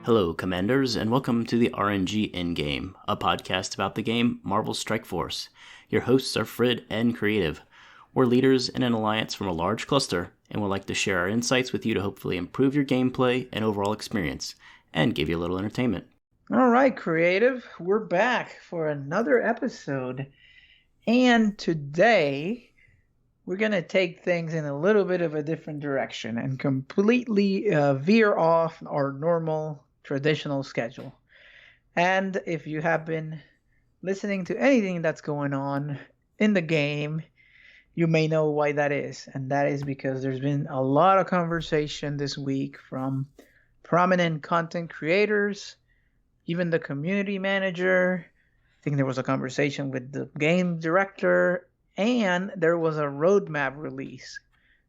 Hello, Commanders, and welcome to the RNG Endgame, a podcast about the game Marvel Strike Force. Your hosts are Frid and Creative. We're leaders in an alliance from a large cluster, and would like to share our insights with you to hopefully improve your gameplay and overall experience, and give you a little entertainment. All right, Creative, we're back for another episode. And today, we're going to take things in a little bit of a different direction and completely veer off our normal traditional schedule. And if you have been listening to anything that's going on in the game, you may know why that is. And that is because there's been a lot of conversation this week from prominent content creators, even the community manager. I think there was a conversation with the game director, and there was a roadmap release.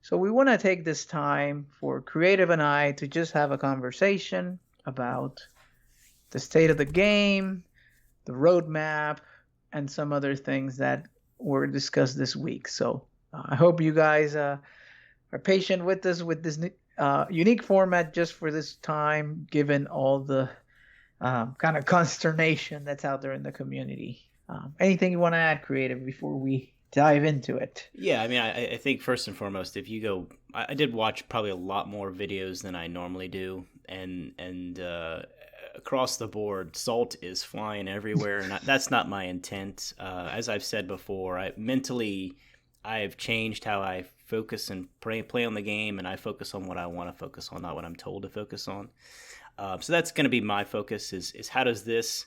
So we want to take this time for Creative and I to just have a conversation about the state of the game, the roadmap, and some other things that were discussed this week. So I hope you guys are patient with us with this unique format just for this time, given all the kind of consternation that's out there in the community. Anything you want to add, Creative, before we dive into it? Yeah, I mean, I think first and foremost, if you go, I did watch probably a lot more videos than I normally do, and across the board, salt is flying everywhere, and that's not my intent. As I've said before, I've changed how I focus and play on the game, and I focus on what I want to focus on, not what I'm told to focus on. So that's going to be my focus: is how does this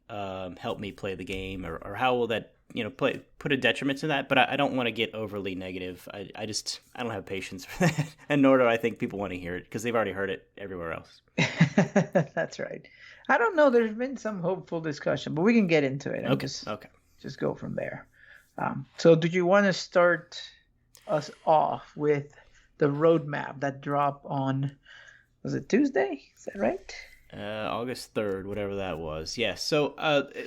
help me play the game, or how will that put a detriment to that? But I don't want to get overly negative. I don't have patience for that, and nor do I think people want to hear it because they've already heard it everywhere else. That's right. I don't know. There's been some hopeful discussion, but we can get into it and Okay. just go from there. So, do you want to start us off with the roadmap that dropped on? Was it Tuesday? Is that right? August 3rd, whatever that was. Yeah, so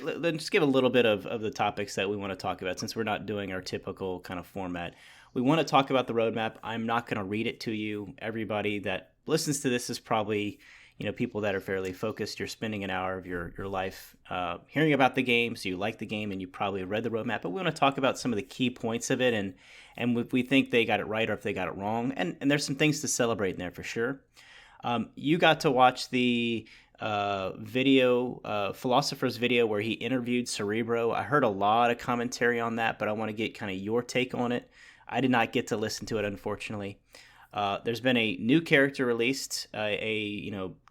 let's just give a little bit of the topics that we want to talk about since we're not doing our typical kind of format. We want to talk about the roadmap. I'm not going to read it to you. Everybody that listens to this is probably, people that are fairly focused. You're spending an hour of your life hearing about the game, so you like the game and you probably read the roadmap. But we want to talk about some of the key points of it and if we think they got it right or if they got it wrong. And there's some things to celebrate in there for sure. You got to watch the Philosopher's video where he interviewed Cerebro. I heard a lot of commentary on that, but I want to get kind of your take on it. I did not get to listen to it, unfortunately. There's been a new character released,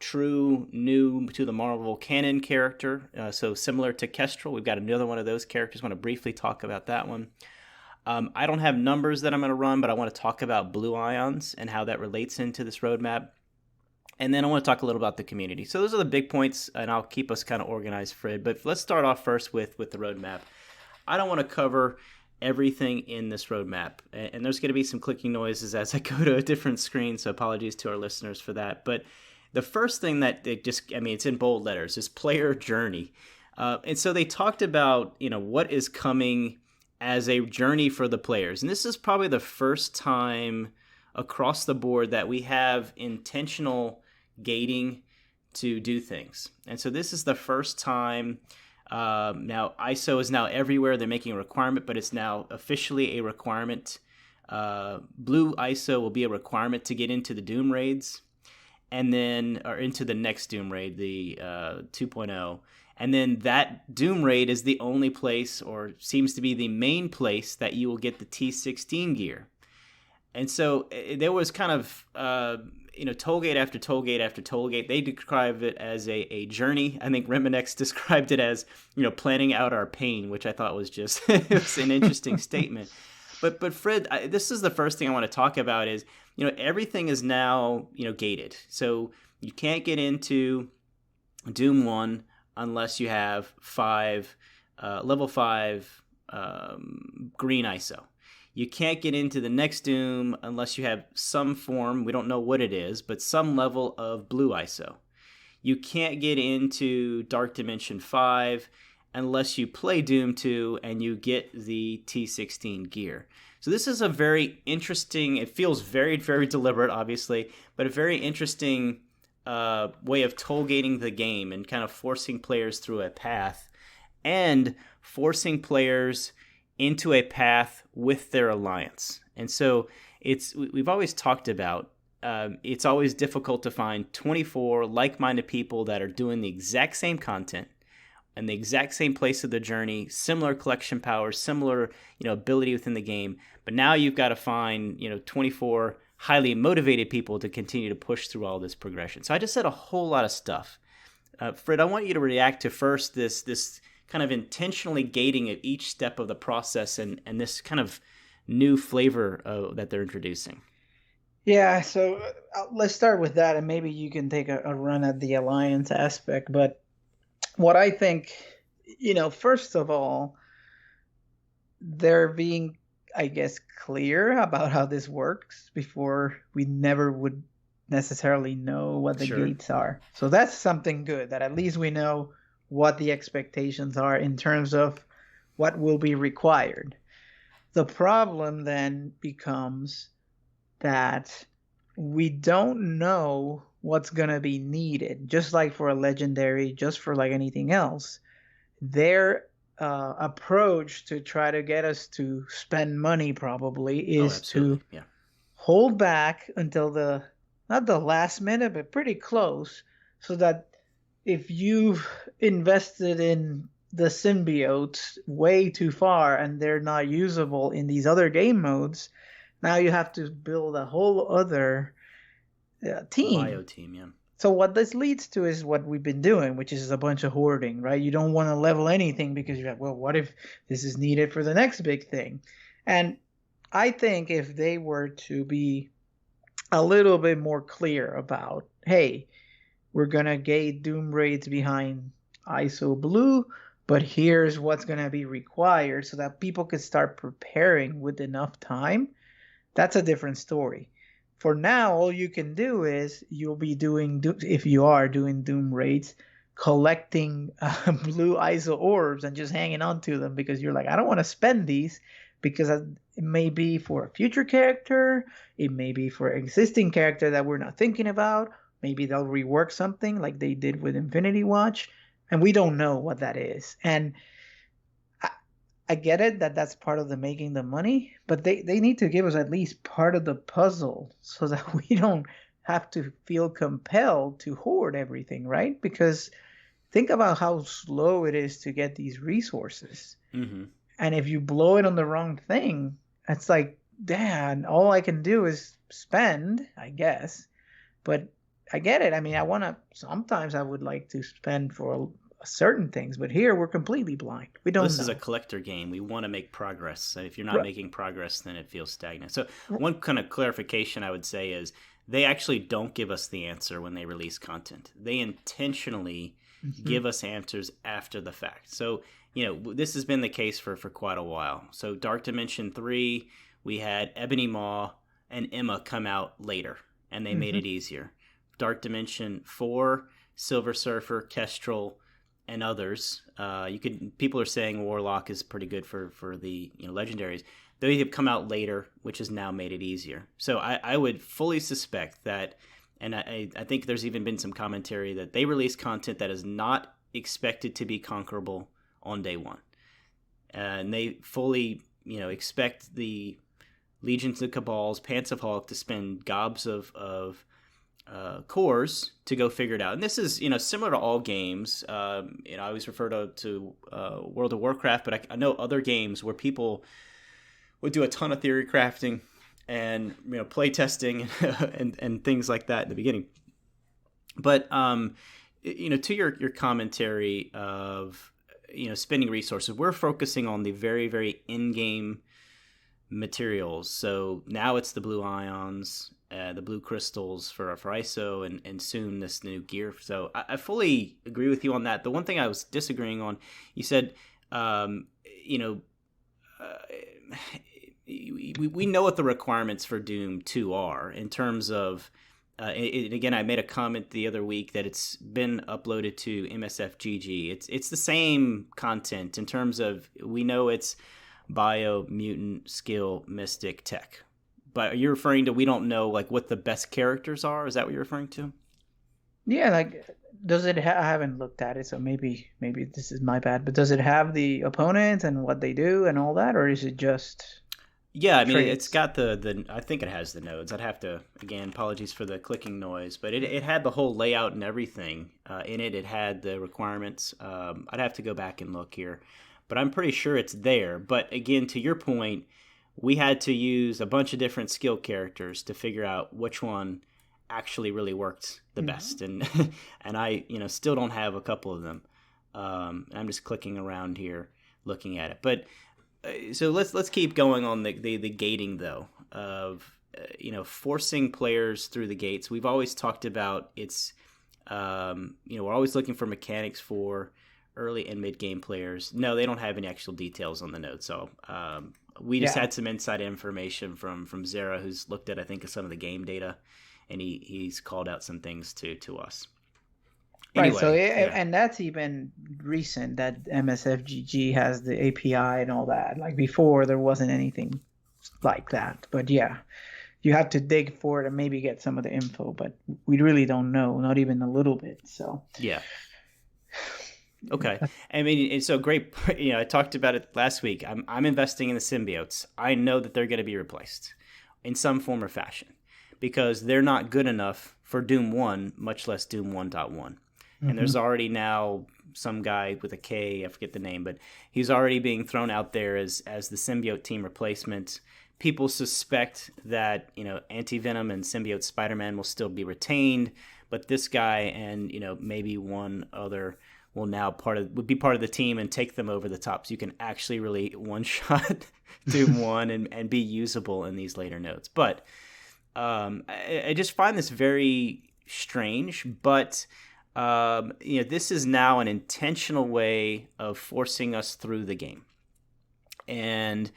true new to the Marvel canon character, so similar to Kestrel. We've got another one of those characters. I want to briefly talk about that one. I don't have numbers that I'm going to run, but I want to talk about blue ions and how that relates into this roadmap. And then I want to talk a little about the community. So those are the big points, and I'll keep us kind of organized, Fred. But let's start off first with the roadmap. I don't want to cover everything in this roadmap, and there's going to be some clicking noises as I go to a different screen, so apologies to our listeners for that. But the first thing that it's in bold letters, is player journey. And so they talked about, what is coming as a journey for the players. And this is probably the first time across the board that we have intentional gating to do things. And so this is the first time. Now ISO is now everywhere. They're making a requirement, but it's now officially a requirement. Blue ISO will be a requirement to get into the Doom raids, and then or into the next Doom raid, the 2.0. And then that Doom raid is the only place, or seems to be the main place, that you will get the T16 gear. And so there was kind of, tollgate after tollgate after tollgate. They describe it as a journey. I think Reminex described it as, planning out our pain, which I thought was just it was an interesting statement. But Fred, this is the first thing I want to talk about is, everything is now, gated. So you can't get into Doom 1 unless you have level 5 green ISO. You can't get into the next Doom unless you have some form, we don't know what it is, but some level of blue ISO. You can't get into Dark Dimension 5 unless you play Doom 2 and you get the T16 gear. So this is a very interesting, it feels very, very deliberate, obviously, but a very interesting way of toll gating the game and kind of forcing players through a path and forcing players into a path with their alliance. And so we've always talked about it's always difficult to find 24 like-minded people that are doing the exact same content and the exact same place of the journey, similar collection powers, similar ability within the game. But now you've got to find 24 highly motivated people to continue to push through all this progression. So I just said a whole lot of stuff. Frid, I want you to react to first this kind of intentionally gating at each step of the process and this kind of new flavor that they're introducing. Yeah, so let's start with that, and maybe you can take a run at the alliance aspect. But what I think, first of all, they're being, I guess, clear about how this works before we never would necessarily know what the gates are. So that's something good, that at least we know what the expectations are in terms of what will be required. The problem then becomes that we don't know what's going to be needed. Just like for a legendary, just for like anything else, their approach to try to get us to spend money probably is to hold back until not the last minute, but pretty close, so that if you've invested in the symbiotes way too far and they're not usable in these other game modes, now you have to build a whole other team. Bio team, yeah. So what this leads to is what we've been doing, which is a bunch of hoarding, right? You don't want to level anything because you're like, well, what if this is needed for the next big thing? And I think if they were to be a little bit more clear about, hey, we're going to gate Doom raids behind ISO Blue, but here's what's going to be required so that people could start preparing with enough time, that's a different story. For now, all you can do is you'll be doing, if you are doing Doom raids, collecting blue ISO orbs and just hanging on to them because you're like, I don't want to spend these because it may be for a future character, it may be for an existing character that we're not thinking about, maybe they'll rework something like they did with Infinity Watch, and we don't know what that is. And I get it that that's part of the making the money, but they need to give us at least part of the puzzle so that we don't have to feel compelled to hoard everything, right? Because think about how slow it is to get these resources. Mm-hmm. And if you blow it on the wrong thing, it's like, damn, all I can do is spend, I guess. But I get it. I mean, sometimes I would like to spend for certain things, but here we're completely blind. We don't know. This is a collector game. We want to make progress. So if you're not making progress, then it feels stagnant. So one kind of clarification I would say is they actually don't give us the answer when they release content. They intentionally give us answers after the fact. So, this has been the case for quite a while. So Dark Dimension 3, we had Ebony Maw and Emma come out later, and they made it easier. Dark Dimension 4, Silver Surfer, Kestrel, and others. People are saying Warlock is pretty good for the legendaries. They have come out later, which has now made it easier. So I would fully suspect that, and I think there's even been some commentary that they release content that is not expected to be conquerable on day one. And they fully, expect the Legions of Cabals, Pants of Hulk to spend gobs of cores to go figure it out. And this is, similar to all games. I always refer to World of Warcraft, but I know other games where people would do a ton of theory crafting and, play testing and things like that at the beginning. But, to your commentary of, spending resources, we're focusing on the very, very in-game materials. So now it's the blue ions, the blue crystals for ISO, and soon this new gear. So I fully agree with you on that. The one thing I was disagreeing on, you said, we know what the requirements for Doom 2 are in terms of, again, I made a comment the other week that it's been uploaded to MSFGG. It's the same content in terms of, we know it's bio, mutant, skill, mystic, tech. But are you referring to, we don't know what the best characters are? Is that what you're referring to? Yeah, like does it I haven't looked at it, so maybe this is my bad, but does it have the opponents and what they do and all that, or is it just Yeah, I mean it's traits? got the I think it has the nodes. I'd have to, again, apologies for the clicking noise, but it had the whole layout and everything in it. It had the requirements. I'd have to go back and look here, but I'm pretty sure it's there. But again, to your point, we had to use a bunch of different skill characters to figure out which one actually really worked the Hmm. best, and and I still don't have a couple of them. I'm just clicking around here looking at it, but so let's keep going on the gating though of forcing players through the gates. We've always talked about it's we're always looking for mechanics for early and mid game players. No, they don't have any actual details on the note, so we just Yeah. had some inside information from Zara, who's looked at I think some of the game data, and he's called out some things to us. Right. So Anyway, yeah. and that's even recent that MSFGG has the API and all that. Like before, there wasn't anything like that. But yeah, you have to dig for it and maybe get some of the info, but we really don't know, not even a little bit. So Yeah. Okay. I mean, it's so great. I talked about it last week. I'm investing in the symbiotes. I know that they're going to be replaced in some form or fashion because they're not good enough for Doom 1, much less Doom 1.1. And there's mhm. already now some guy with a K, I forget the name, but he's already being thrown out there as the symbiote team replacement. People suspect that, Anti-Venom and Symbiote Spider-Man will still be retained, but this guy and, maybe one other would be part of the team and take them over the top, so you can actually really one shot Doom One and be usable in these later nodes. But I just find this very strange. But this is now an intentional way of forcing us through the game, and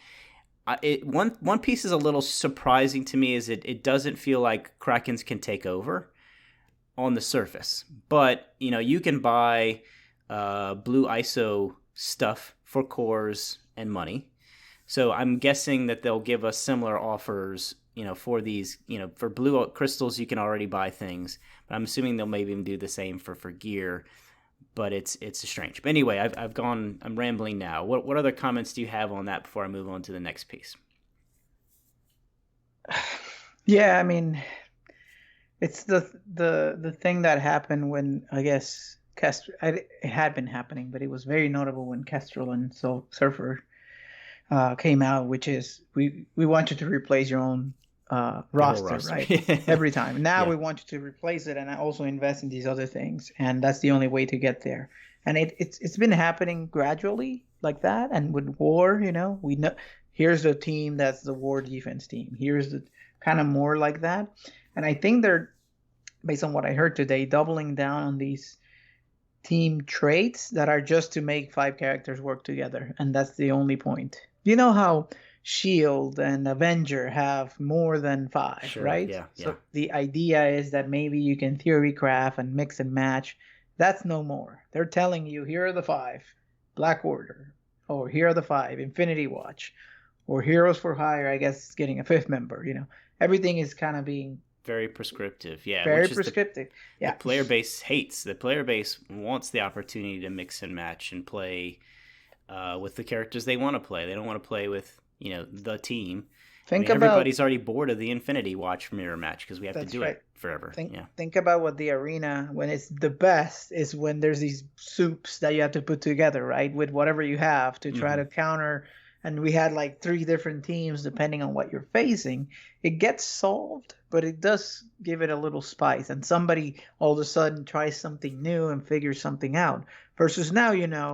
one piece is a little surprising to me is it doesn't feel like Krakens can take over on the surface, but you can buy blue ISO stuff for cores and money. So I'm guessing that they'll give us similar offers, for these, for blue crystals you can already buy things, but I'm assuming they'll maybe even do the same for gear. But it's strange. But anyway, I've gone. I'm rambling now. What other comments do you have on that before I move on to the next piece? Yeah, I mean, it's the thing that happened when I guess it had been happening, but it was very notable when Kestrel and Surfer came out, which is we want you to replace your own Your whole roster, roster. right? Every time. Now Yeah. we want you to replace it and also invest in these other things, and that's the only way to get there. And it's been happening gradually like that. And with war, we know here's the team that's the war defense team. Here's the kind of more like that. And I think they're, based on what I heard today, doubling down on these team traits that are just to make five characters work together, and that's the only point. You know how Shield and Avenger have more than five, Sure. right? Yeah. Yeah. So the idea is that maybe you can theory craft and mix and match. That's no more. They're telling you here are the five, Black Order, or here are the five, Infinity Watch, or Heroes for Hire. I guess it's getting a fifth member. Everything is kind of being Very prescriptive. Yeah, very which is prescriptive. the Yeah. player base hates. The player base wants the opportunity to mix and match and play with the characters they want to play. They don't want to play with the team. I Think mean, about everybody's already bored of the Infinity Watch mirror match because we have to That's do right. it forever. Think Yeah. think about what the arena when it's the best is when there's these soups that you have to put together, right? With whatever you have to try Mm-hmm. to counter. And we had like three different teams depending on what you're facing. It gets solved, but it does give it a little spice. And somebody all of a sudden tries something new and figures something out. Versus now,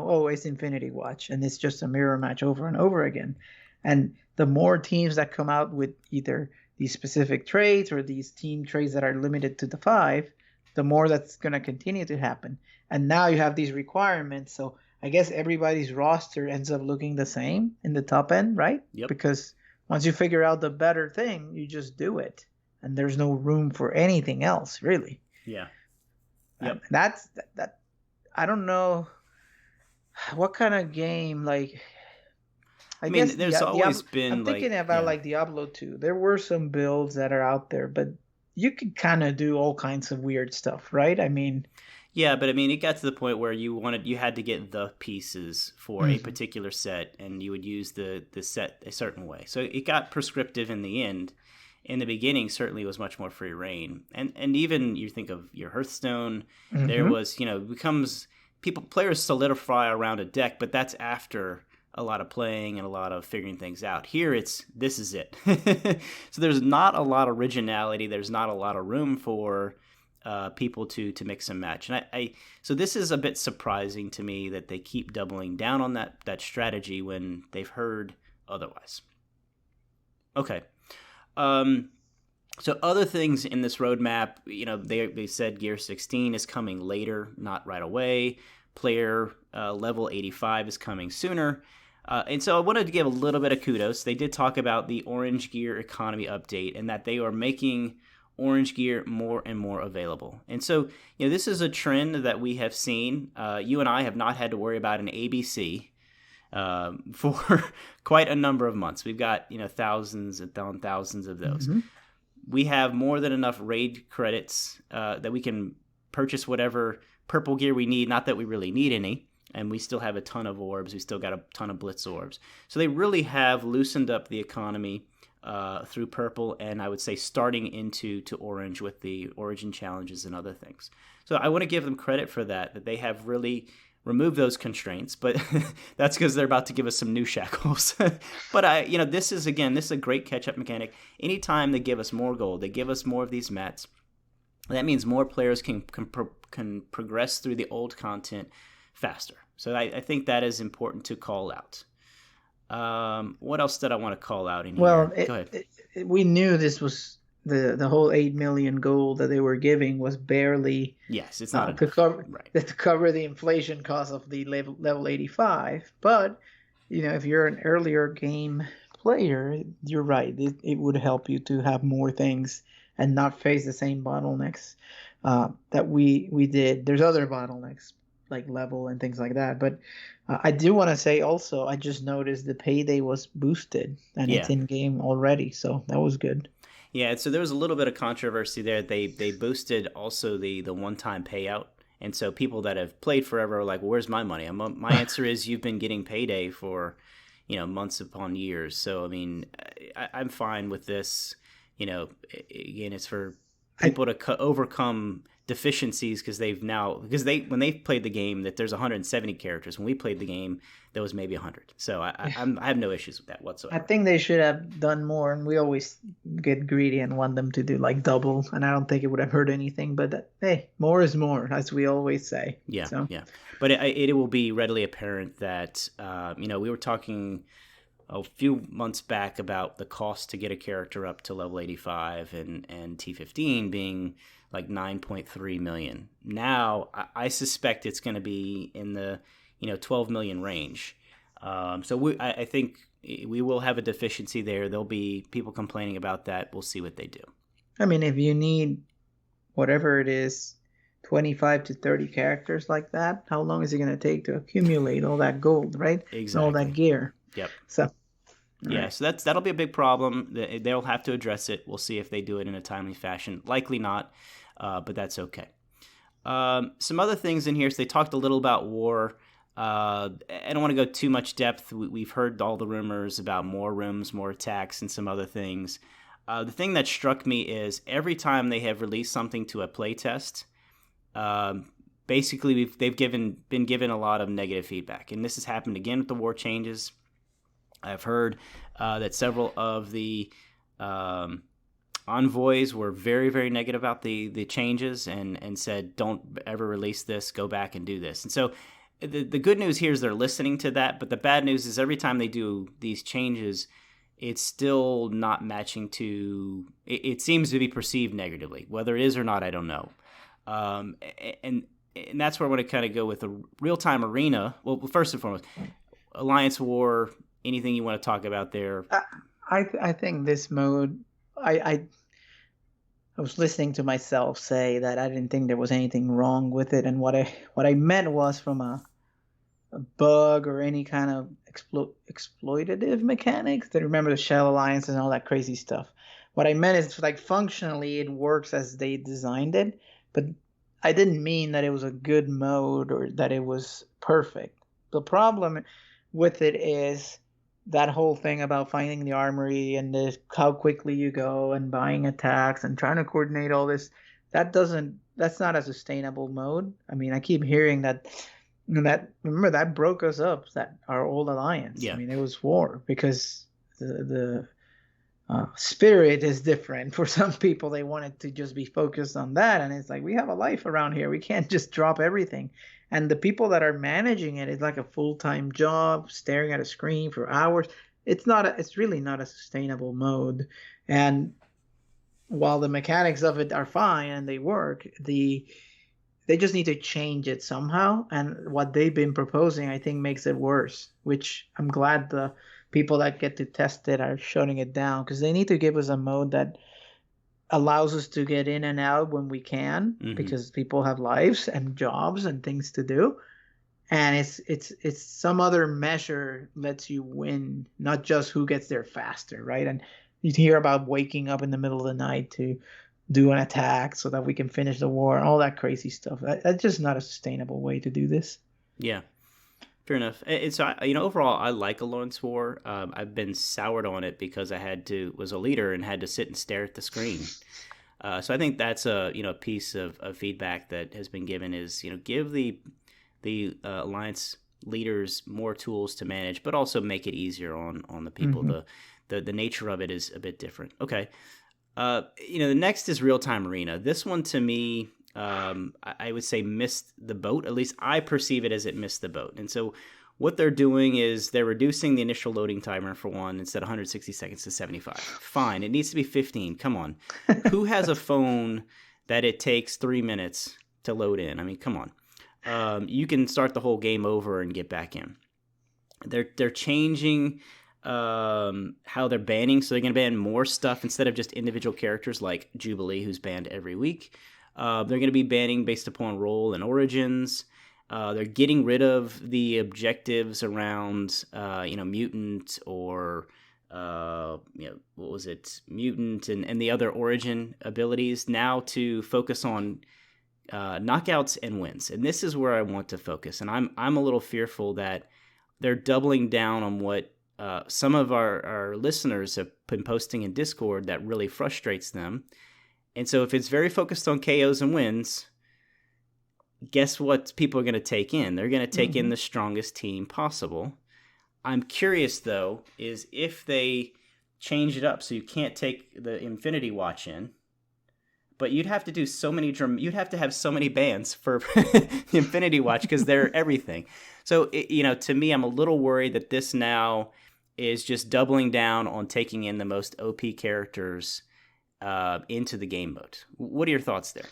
oh, it's Infinity Watch and it's just a mirror match over and over again. And the more teams that come out with either these specific traits or these team traits that are limited to the five, the more that's going to continue to happen. And now you have these requirements. So I guess everybody's roster ends up looking the same in the top end, right? Yep. Because once you figure out the better thing, you just do it. And there's no room for anything else, really. Yeah. And Yep. that's that. I don't know what kind of game, like, I I mean, guess there's always I'm been thinking like, about yeah. like Diablo 2. There were some builds that are out there, but you could kind of do all kinds of weird stuff, right? I mean, Yeah, but I mean, it got to the point where you had to get the pieces for a mhm. particular set, and you would use the set a certain way. So it got prescriptive in the end. In the beginning, certainly it was much more free reign, and even you think of your Hearthstone, there Mhm. was becomes people players solidify around a deck, but that's after a lot of playing and a lot of figuring things out. Here, this is it. So there's not a lot of originality. There's not a lot of room for people to mix and match. And so this is a bit surprising to me that they keep doubling down on that strategy when they've heard otherwise. Okay. Um, so other things in this roadmap, they said Gear 16 is coming later, not right away. Player level 85 is coming sooner. And so I wanted to give a little bit of kudos. They did talk about the Orange Gear economy update and that they are making Orange Gear more and more available. And so, this is a trend that we have seen. You and I have not had to worry about an ABC for quite a number of months. We've got, thousands and thousands of those. Mhm. We have more than enough raid credits that we can purchase whatever purple gear we need. Not that we really need any. And we still have a ton of orbs. We still got a ton of blitz orbs. So they really have loosened up the economy through purple, and I would say starting into orange with the origin challenges and other things. So I want to give them credit for that they have really removed those constraints, but that's because they're about to give us some new shackles. But this is a great catch-up mechanic. Anytime they give us more gold, they give us more of these mats. That means more players can progress through the old content faster. So I think that is important to call out. What else did I want to call out in Well, here? Go ahead. we knew this was the whole 8 million gold that they were giving was barely Yes, it's not to enough. cover Right. to cover the inflation cost of the level 85. But if you're an earlier game player, you're right. It would help you to have more things and not face the same bottlenecks that we did. There's other bottlenecks like level and things like that, but I do want to say also, I just noticed the payday was boosted and it's Yeah. in game already, so that was good. Yeah, so there was a little bit of controversy there. They boosted also the one-time payout. And so people that have played forever are like, well, "Where's my money?" My answer is you've been getting payday for, months upon years. So I mean, I'm fine with this. Again, it's for I people to overcome deficiencies because they when they've played the game that there's 170 characters. When we played the game, there was maybe 100. So I have no issues with that I whatsoever. think they should have done more, and we always get greedy and want them to do like double, and I don't think it would have hurt anything. But hey, more is more, as we always say. Yeah, So yeah, but it will be readily apparent that we were talking a few months back about the cost to get a character up to level 85 and T15 being like 9.3 million. Now I suspect it's going to be in the 12 million range. So I think we will have a deficiency there. There'll be people complaining about that. We'll see what they do. I mean, if you need whatever it is, 25 to 30 characters like that, how long is it going to take to accumulate all that gold, right? And all that Exactly. gear. Yep. So, all Yeah, right. so that'll be a big problem. They'll have to address it. We'll see if they do it in a timely fashion. Likely not, but that's okay. Some other things in here. So they talked a little about war. I don't want to go too much depth. We've heard all the rumors about more rooms, more attacks, and some other things. The thing that struck me is every time they have released something to a playtest, basically they've been given a lot of negative feedback, and this has happened again with the war changes. I've heard that several of the envoys were very, very negative about the changes and said, "Don't ever release this. Go back and do this." And so the good news here is they're listening to that, but the bad news is every time they do these changes, it's still not matching to. It seems to be perceived negatively. Whether it is or not, I don't know. Um, and and that's where I want to kind of go with the real time arena. Well, first and foremost, Alliance War. Anything you want to talk about there? I think this mode, I was listening to myself say that I didn't think there was anything wrong with it, and what I meant was from a bug or any kind of exploitative mechanics. That remember the Shell Alliance and all that crazy stuff. What I meant is like functionally it works as they designed it, but I didn't mean that it was a good mode or that it was perfect. The problem with it is that whole thing about finding the armory and how quickly you go and buying attacks and trying to coordinate all this. That's not a sustainable mode. I mean, I keep hearing that remember that broke us up, that our old alliance. I Yeah. mean, it was war because the spirit is different. For some people, they wanted to just be focused on that, and it's like we have a life around here. We can't just drop everything. And the people that are managing it is like a full-time job, staring at a screen for hours. It's really not a sustainable mode. And while the mechanics of it are fine and they work, they just need to change it somehow. And what they've been proposing, I think, makes it worse, which I'm glad the people that get to test it are shutting it down, because they need to give us a mode that allows us to get in and out when we can, because people have lives and jobs and things to do. And it's some other measure lets you win, not just who gets there faster, right? And you hear about waking up in the middle of the night to do an attack so that we can finish the war and all that crazy stuff. That's just not a sustainable way to do this. Yeah. Fair enough. And so, overall, I like Alliance War. I've been soured on it because I was a leader and had to sit and stare at the screen. So I think that's a piece of feedback that has been given is give the Alliance leaders more tools to manage, but also make it easier on the people. The nature of it is a bit different. Okay. The next is Real Time Arena. This one to me, I would say missed the boat. At least I perceive it as it missed the boat. And so what they're doing is they're reducing the initial loading timer for one, instead of 160 seconds to 75. Fine. It needs to be 15. Come on. Who has a phone that it takes 3 minutes to load in? I mean, come on. You can start the whole game over and get back in. They're changing how they're banning. So they're going to ban more stuff instead of just individual characters like Jubilee, who's banned every week. They're going to be banning based upon role and origins. They're getting rid of the objectives around, mutant or, what was it? Mutant and the other origin abilities now to focus on knockouts and wins. And this is where I want to focus. And I'm a little fearful that they're doubling down on what some of our listeners have been posting in Discord that really frustrates them. And so if it's very focused on KOs and wins, guess what people are going to take in? They're going to take in the strongest team possible. I'm curious, though, is if they change it up so you can't take the Infinity Watch in, but you'd have to do you'd have to have so many bans for the Infinity Watch because they're everything. So, to me, I'm a little worried that this now is just doubling down on taking in the most OP characters into the game mode. What are your thoughts there?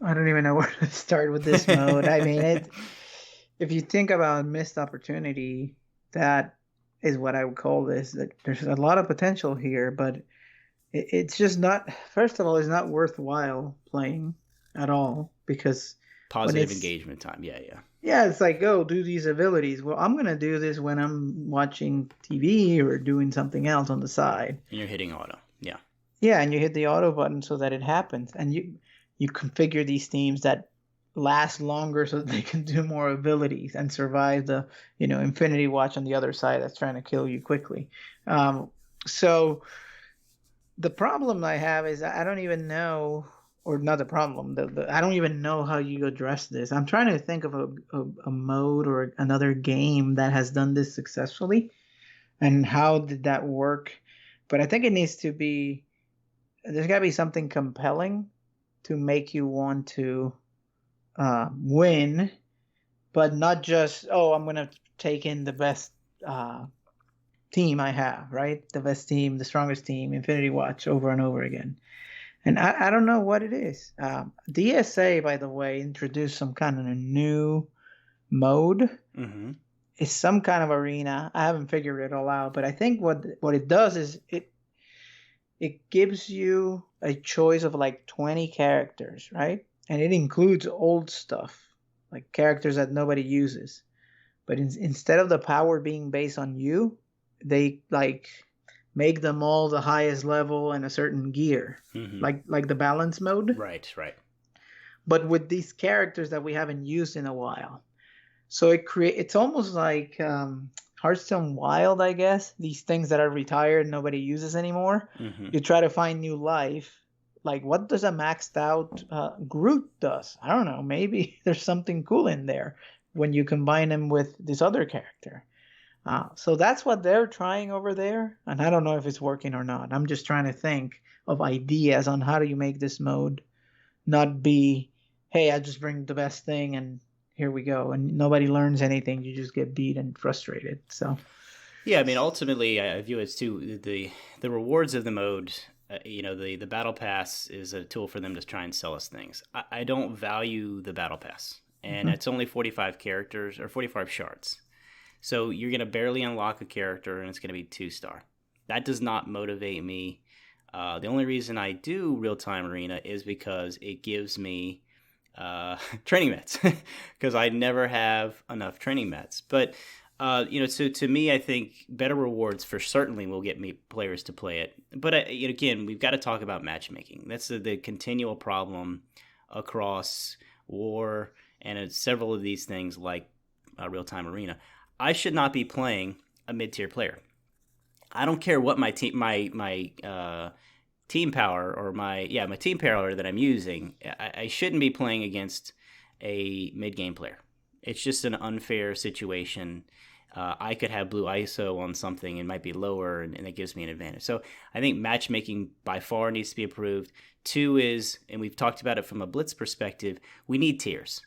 I don't even know where to start with this mode. I mean, if you think about missed opportunity, that is what I would call this. That there's a lot of potential here, but it's just not. First of all, it's not worthwhile playing at all because positive engagement time. Yeah. Yeah, it's like, oh, do these abilities. Well, I'm gonna do this when I'm watching TV or doing something else on the side. And you're hitting auto. Yeah. Yeah, and you hit the auto button so that it happens, and you configure these teams that last longer so that they can do more abilities and survive the Infinity Watch on the other side that's trying to kill you quickly. So the problem I have is I don't even know, or not the problem, I don't even know how you address this. I'm trying to think of a mode or another game that has done this successfully, and how did that work? But I think it needs to be, there's got to be something compelling to make you want to win, but not just, oh, I'm going to take in the best team I have, right? The best team, the strongest team, Infinity Watch over and over again. And I don't know what it is. DSA, by the way, introduced some kind of a new mode. Mm-hmm. It's some kind of arena. I haven't figured it all out, but I think what it does is it gives you a choice of like 20 characters, right? And it includes old stuff, like characters that nobody uses. But instead of the power being based on you, they like make them all the highest level in a certain gear, Mm-hmm. like the balance mode, Right, right. but with these characters that we haven't used in a while. So it's almost like Hearthstone Wild, I guess. These things that are retired, nobody uses anymore. Mm-hmm. You try to find new life. Like, what does a maxed out Groot does? I don't know. Maybe there's something cool in there when you combine him with this other character. So that's what they're trying over there, and I don't know if it's working or not. I'm just trying to think of ideas on how do you make this mode not be, hey, I just bring the best thing and here we go, and nobody learns anything. You just get beat and frustrated. So Yeah, I mean, ultimately, I view it as too the rewards of the mode. The battle pass is a tool for them to try and sell us things. I don't value the battle pass, and mhm. it's only 45 characters or 45 shards. So you're gonna barely unlock a character, and it's gonna be 2-star. That does not motivate me. The only reason I do real time arena is because it gives me training mats because I never have enough training mats. But so to me, I think better rewards for certainly will get me players to play it. But again, we've got to talk about matchmaking. That's the continual problem across war and several of these things like real time arena. I should not be playing a mid tier player. I don't care what my team power or my team power that I'm using. I shouldn't be playing against a mid game player. It's just an unfair situation. I could have blue ISO on something and might be lower, and it gives me an advantage. So I think matchmaking by far needs to be improved. Two is, and we've talked about it from a blitz perspective, we need tiers.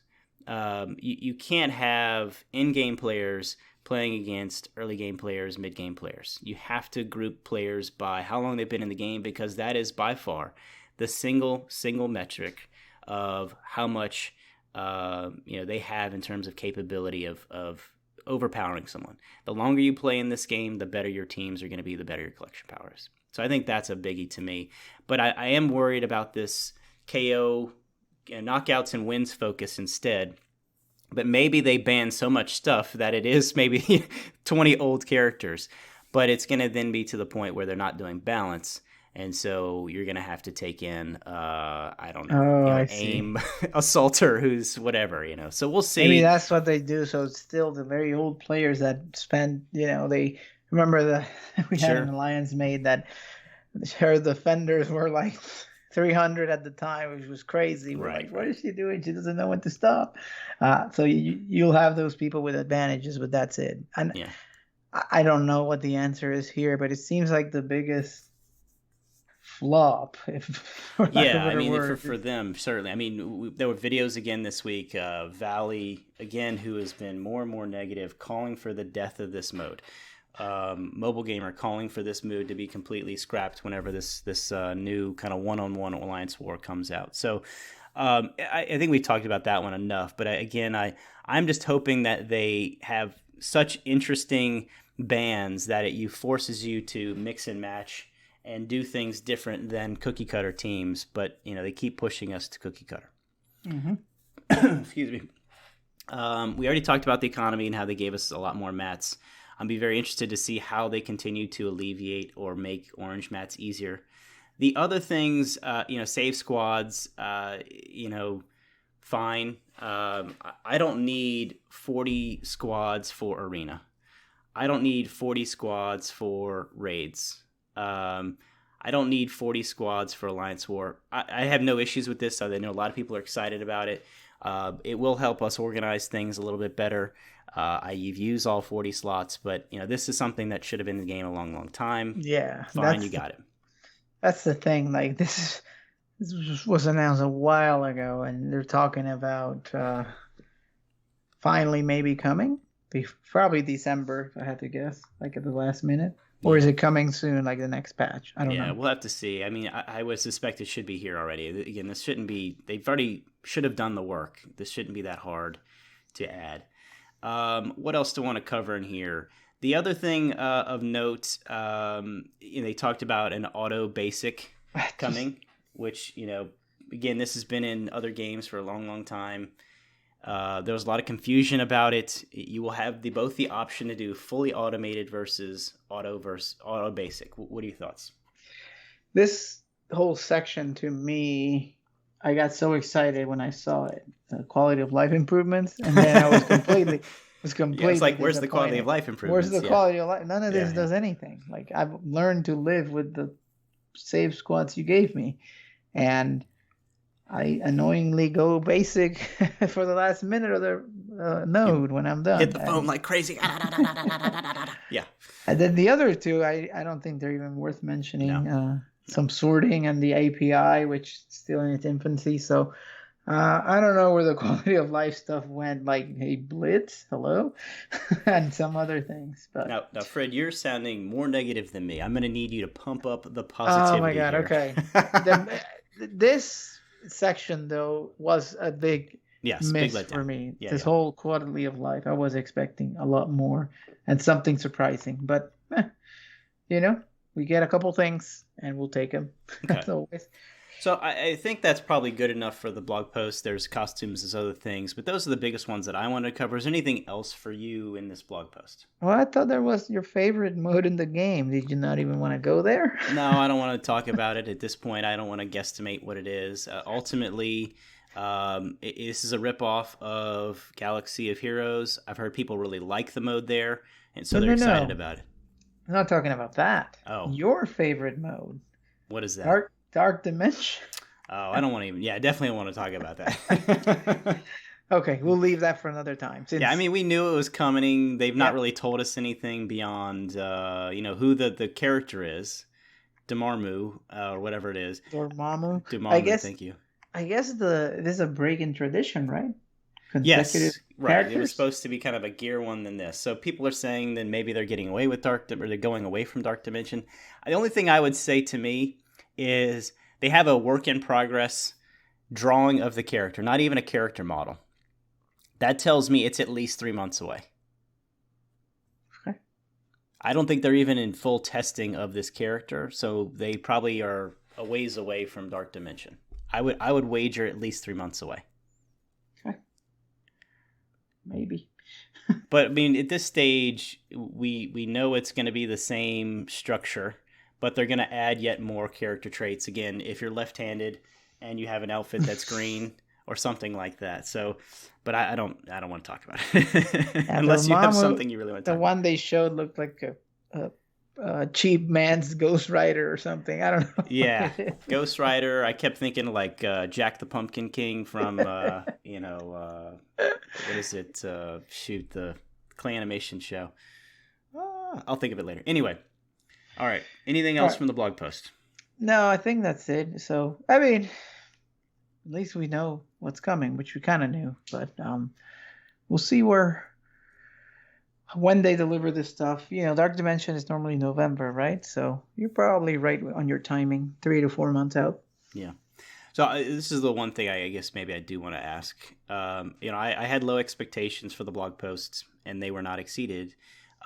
You can't have in-game players playing against early game players, mid game players. You have to group players by how long they've been in the game, because that is by far the single metric of how much they have in terms of capability of overpowering someone. The longer you play in this game, the better your teams are going to be, the better your collection power is. So I think that's a biggie to me. But I am worried about this KO knockouts and wins focus instead. But maybe they ban so much stuff that it is maybe 20 old characters. But it's going to then be to the point where they're not doing balance. And so you're going to have to take in, I don't know, Oh, I see. aim assaulter who's whatever, So we'll Maybe see. that's what they do. So it's still the very old players that spend, they remember the we had an Sure. alliance made that her defenders were like 300 at the time, which was crazy. We're Right, like, what right. is she doing? She doesn't know when to stop. So you'll have those people with advantages, but that's it. And Yeah. I don't know what the answer is here, but it seems like the biggest flop, if for lack of Yeah, a I better mean, word. for them, certainly. I mean, there were videos again this week. Valley, again, who has been more and more negative, calling for the death of this mode. Mobile Gamer calling for this mode to be completely scrapped whenever this new kind of one-on-one alliance war comes out. So I think we talked about that one enough. But I'm just hoping that they have such interesting bans that it forces you to mix and match and do things different than cookie cutter teams. But they keep pushing us to cookie cutter. Mm-hmm. Excuse me. We already talked about the economy and how they gave us a lot more mats. I'd be very interested to see how they continue to alleviate or make orange mats easier. The other things, save squads, fine. I don't need 40 squads for arena. I don't need 40 squads for raids. I don't need 40 squads for Alliance War. I have no issues with this. I know a lot of people are excited about it. It will help us organize things a little bit better. You've used all 40 slots, but this is something that should have been in the game a long, long time. Yeah, Fine, you got it. that's the thing. Like was announced a while ago, and they're talking about finally maybe coming. Probably December, if I had to guess, like at the last minute. Or is Yeah. it coming soon, like the next patch? I don't Yeah, know. we'll have to see. I mean, I would suspect it should be here already. Again, this shouldn't be. They've already should have done the work. This shouldn't be that hard to add. What else do I want to cover in here? The other thing of note, they talked about an auto basic Just coming, which again, this has been in other games for a long, long time. There was a lot of confusion about it. You will have both the option to do fully automated versus auto basic. What are your thoughts? This whole section to me, I got so excited when I saw it, quality of life improvements, and then I was completely Yeah, it's like, where's the quality of disappointed. life Where's improvements? the Yeah, quality of life? None of yeah, this yeah. does anything. Like I've learned to live with the save squats you gave me, and I annoyingly go basic for the last minute of the You node when I'm hit done. the phone like crazy. Yeah, And then the other two, I don't think they're even worth no, mentioning. no. Some sorting and the API, which is still in its infancy. So I don't know where the quality of life stuff went. Like, hey, Blitz, hello, and some other things. But Now, Fred, you're sounding more negative than me. I'm going to need you to pump up the oh my positivity God, here. okay. This section though was a big Yes, big miss letdown. for me. Yeah, This yeah. whole quality of life, I was expecting a lot more and something surprising. But you know, we get a couple things and we'll take them Okay. as always. So I think that's probably good enough for the blog post. There's costumes, there's other things, but those are the biggest ones that I wanted to cover. Is there anything else for you in this blog post? Well, I thought that was your favorite mode in the game. Did you not even want to go there? No, I don't want to talk about it at this point. I don't want to guesstimate what it is. Ultimately, this is a ripoff of Galaxy of Heroes. I've heard people really like the mode there, and so No, they're no, excited no. about it. I'm not talking about that. Oh, Your favorite mode, what is that? Dark Dimension. Oh, I don't want to even. Yeah, I definitely want to talk about that. Okay, we'll leave that for another time. Yeah, I Since mean, we knew it was coming. They've not yep, really told us anything beyond, who the character is, Dormammu, or whatever it is. Dormammu. I Dormammu, guess thank you. this is a break in tradition, right? Consecutive Yes, right. It was characters. supposed to be kind of a gear one than this. So people are saying that maybe they're getting away with or they're going away from Dark Dimension. The only thing I would say to me is they have a work in progress drawing of the character, not even a character model. That tells me it's at least 3 months away. Okay. I don't think they're even in full testing of this character, so they probably are a ways away from Dark Dimension. I would wager at least 3 months away. Okay. Maybe. But I mean, at this stage, we know it's going to be the same structure, but they're going to add yet more character traits. Again, if you're left-handed and you have an outfit that's green or something like that. So, but I don't want to talk about it Yeah, unless you have Dormammu, something you really want to the talk about. one they showed looked like a cheap man's Ghost Rider or something. I don't know what Yeah, it is. Ghost Rider. I kept thinking like Jack the Pumpkin King from what is it? Shoot, the clay animation show. I'll think of it later. Anyway, all right. Anything All else right. from the blog post? No, I think that's it. So, I mean, at least we know what's coming, which we kind of knew, but we'll see when they deliver this stuff. Dark Dimension is normally November, right? So you're probably right on your timing, 3 to 4 months out. Yeah. So this is the one thing I guess maybe I do want to ask. I had low expectations for the blog posts, and they were not exceeded.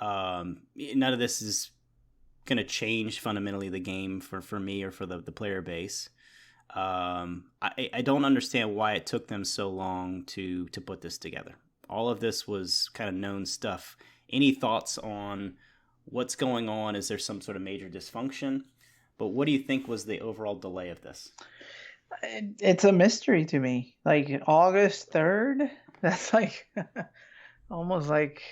None of this is going to change fundamentally the game for me or for the player base. I don't understand why it took them so long to put this together. All of this was kind of known stuff. Any thoughts on what's going on? Is there some sort of major dysfunction? But what do you think was the overall delay of this? It's a mystery to me. Like August 3rd, that's like almost like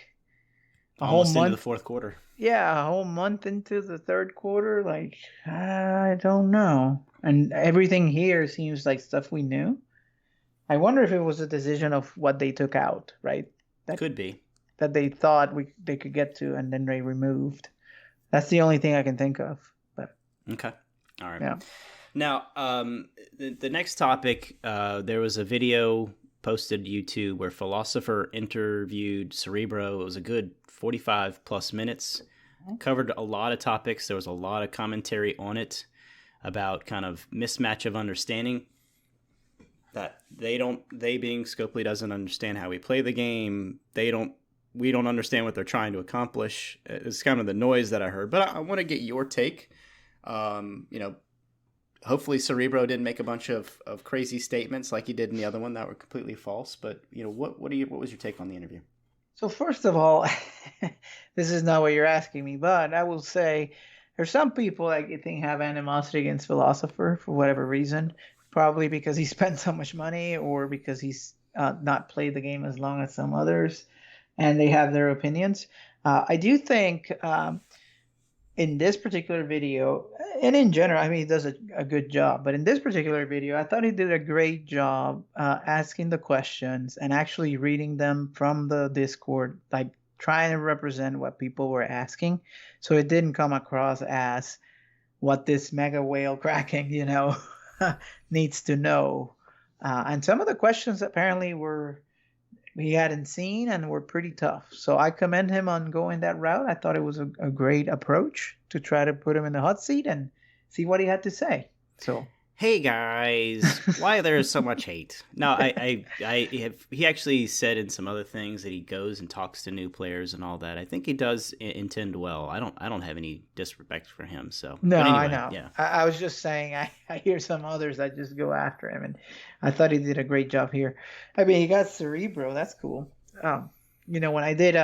a whole Almost into the month. fourth quarter. Yeah, a whole month into the third quarter. Like, I don't know. And everything here seems like stuff we knew. I wonder if it was a decision of what they took out, right? That Could be. that they thought they could get to, and then they removed. That's the only thing I can think of. But Okay. All right. yeah, Now, the next topic, there was a video posted to YouTube where Philosopher interviewed Cerebro. It was a good 45 plus minutes. Covered a lot of topics. There was a lot of commentary on it about kind of mismatch of understanding. That they being Scopely doesn't understand how we play the game. We don't understand what they're trying to accomplish. It's kind of the noise that I heard. But I want to get your take. hopefully Cerebro didn't make a bunch of crazy statements like he did in the other one that were completely false. But what was your take on the interview? So first of all, this is not what you're asking me, but I will say there's some people I think have animosity against Philosopher for whatever reason, probably because he spent so much money or because he's not played the game as long as some others, and they have their opinions. I do think in this particular video, and in general, I mean, he does a good job. But in this particular video, I thought he did a great job asking the questions and actually reading them from the Discord, like trying to represent what people were asking. So it didn't come across as what this mega whale cracking, needs to know. And some of the questions apparently he hadn't seen and were pretty tough. So I commend him on going that route. I thought it was a great approach to try to put him in the hot seat and see what he had to say. So, hey guys, why there's so much hate? No, he actually said in some other things that he goes and talks to new players and all that. I think he does intend well. I don't have any disrespect for him. So no, anyway, I know. Yeah. I was just saying I hear some others that just go after him, and I thought he did a great job here. I mean, he got Cerebro. That's cool. When I did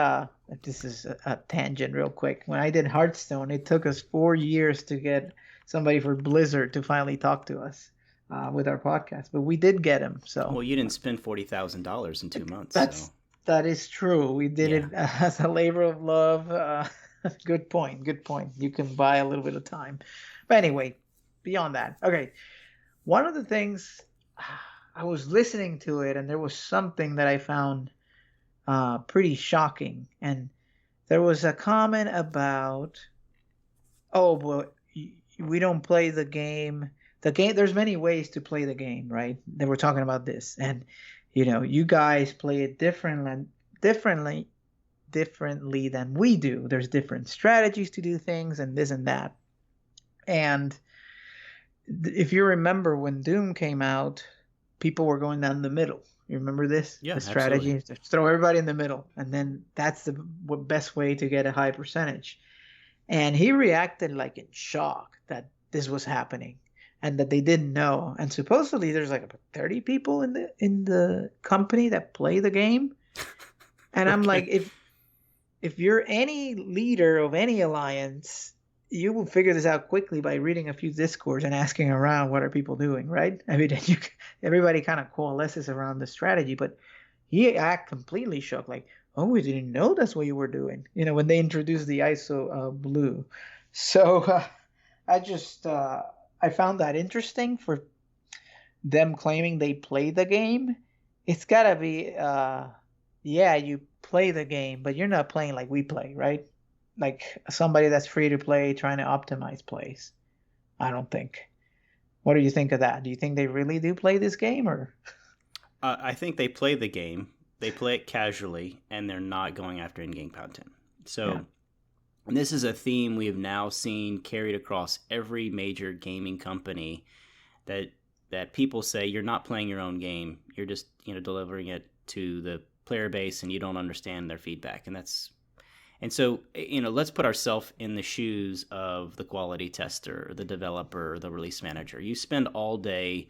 this is a tangent real quick. When I did Hearthstone, it took us 4 years to get somebody for Blizzard to finally talk to us with our podcast, but we did get him. So well, you didn't spend $40,000 in 2 months. That is true. We did it as a labor of love. Good point. You can buy a little bit of time, but anyway, beyond that, okay. One of the things I was listening to it, and there was something that I found pretty shocking, and there was a comment about, but we don't play the game. There's many ways to play the game, right? They were talking about this, and you guys play it differently than we do. There's different strategies to do things, and this and that. And if you remember when Doom came out, people were going down the middle. You remember this? Yeah, the strategy is to throw everybody in the middle, and then that's the best way to get a high percentage. And he reacted like in shock that this was happening and that they didn't know. And supposedly there's like 30 people in the company that play the game. And I'm like, if you're any leader of any alliance, you will figure this out quickly by reading a few discords and asking around what are people doing, right? I mean, everybody kind of coalesces around the strategy, but he act completely shocked, like, oh, we didn't know that's what you were doing, when they introduced the ISO blue. So I found that interesting for them claiming they play the game. It's got to be, you play the game, but you're not playing like we play, right? Like somebody that's free to play trying to optimize plays. I don't think. What do you think of that? Do you think they really do play this game, or? I think they play the game. They play it casually, and they're not going after in-game content. So and this is a theme we have now seen carried across every major gaming company, that people say you're not playing your own game. You're just delivering it to the player base, and you don't understand their feedback. And so let's put ourselves in the shoes of the quality tester, the developer, the release manager. You spend all day.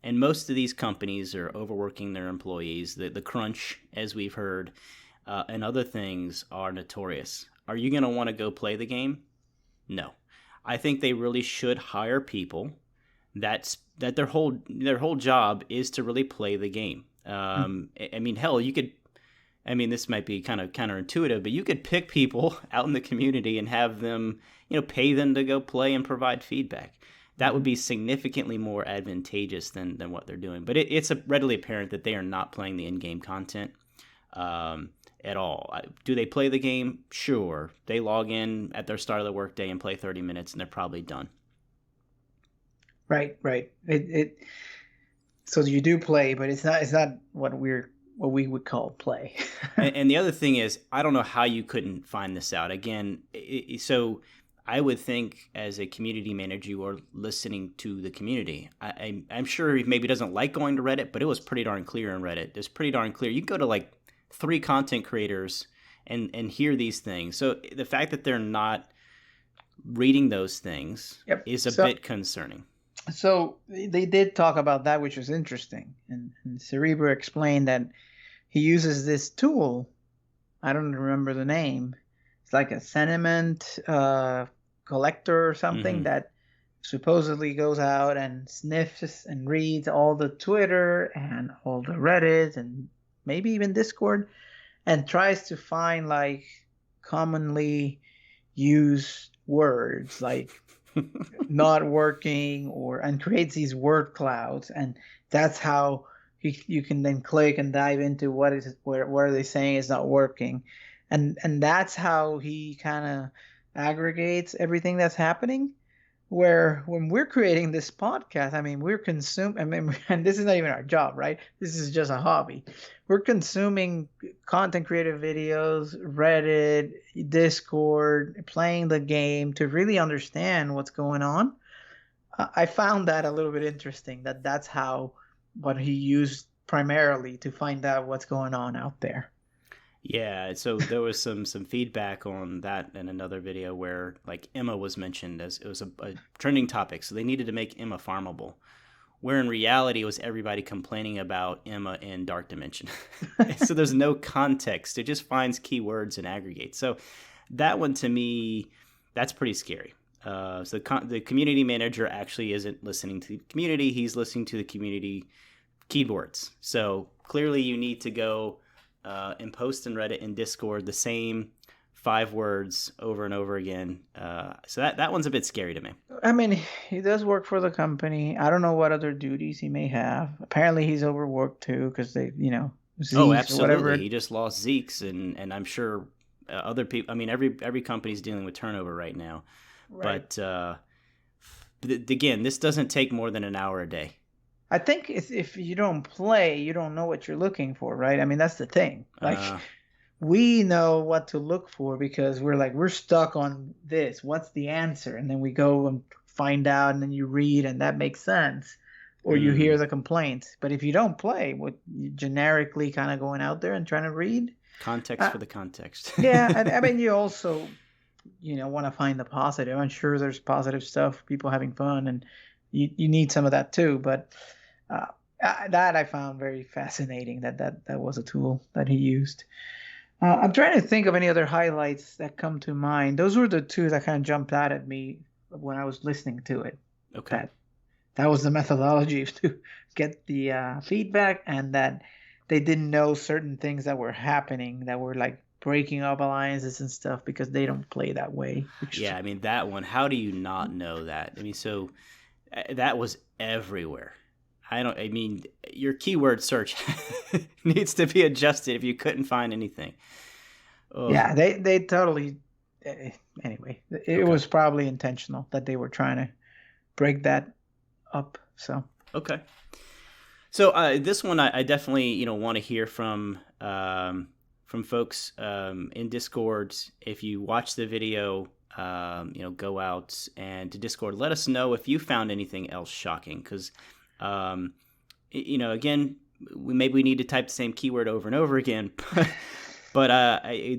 And most of these companies are overworking their employees. The crunch, as we've heard, and other things are notorious. Are you going to want to go play the game? No. I think they really should hire people that their whole job is to really play the game. I mean, hell, you could. I mean, this might be kind of counterintuitive, but you could pick people out in the community and have them, pay them to go play and provide feedback. That would be significantly more advantageous than what they're doing. But it's readily apparent that they are not playing the in-game content at all. Do they play the game? Sure. They log in at their start of the workday and play 30 minutes, and they're probably done. Right. So you do play, but it's not what we would call play. and the other thing is, I don't know how you couldn't find this out. Again, so I would think as a community manager, you are listening to the community. I'm sure he maybe doesn't like going to Reddit, but it was pretty darn clear in Reddit. It's pretty darn clear. You can go to like 3 content creators and hear these things. So the fact that they're not reading those things is a bit concerning. So they did talk about that, which was interesting. And Cerebro explained that he uses this tool. I don't remember the name. It's like a sentiment collector or something Mm-hmm. that supposedly goes out and sniffs and reads all the Twitter and all the Reddit and maybe even Discord and tries to find like commonly used words like not working or and creates these word clouds, and that's how you can then click and dive into what are they saying is not working, and that's how he kind of aggregates everything that's happening. Where when we're creating this podcast, I mean, we're consuming, I mean, and this is not even our job, right? This is just a hobby. We're consuming content creative videos, Reddit, Discord, playing the game to really understand what's going on. I found that a little bit interesting that that's how what he used primarily to find out what's going on out there. Yeah, so there was some feedback on that in another video where like Emma was mentioned as it was a trending topic, so they needed to make Emma farmable. Where in reality it was everybody complaining about Emma in Dark Dimension. So there's no context. It just finds keywords and aggregates. So that one to me, that's pretty scary. So the community manager actually isn't listening to the community. He's listening to the community keywords. So clearly you need to go and post in Reddit and Discord the same 5 words over and over again. So that one's a bit scary to me. I mean, he does work for the company. I don't know what other duties he may have. Apparently, he's overworked too because Oh, Z's or absolutely. whatever. He just lost Zeke's, and I'm sure other people. I mean, every company's dealing with turnover right now. Right. But again, this doesn't take more than an hour a day. I think if you don't play, you don't know what you're looking for, right? I mean, that's the thing. Like, Uh, we know what to look for because we're stuck on this. What's the answer? And then we go and find out, and then you read, and that makes sense, or you hear mm, the complaints. But if you don't play, what you generically kind of going out there and trying to read, context uh, for the context. yeah, and I mean, you also want to find the positive. I'm sure there's positive stuff, people having fun, and you need some of that too. But uh, that I found very fascinating that was a tool that he used. I'm trying to think of any other highlights that come to mind. Those were the two that kind of jumped out at me when I was listening to it. Okay. That that was the methodology to get the feedback, and that they didn't know certain things that were happening that were like breaking up alliances and stuff because they don't play that way. Which Yeah, I mean that one. How do you not know that? I mean, so that was everywhere. I don't. I mean, your keyword search needs to be adjusted if you couldn't find anything. Oh, yeah, they totally. eh, Anyway, it okay, was probably intentional that they were trying to break that up. So okay. So this one, I definitely want to hear from folks in Discord. If you watch the video, go out and to Discord. Let us know if you found anything else shocking, because um, again, maybe we need to type the same keyword over and over again, but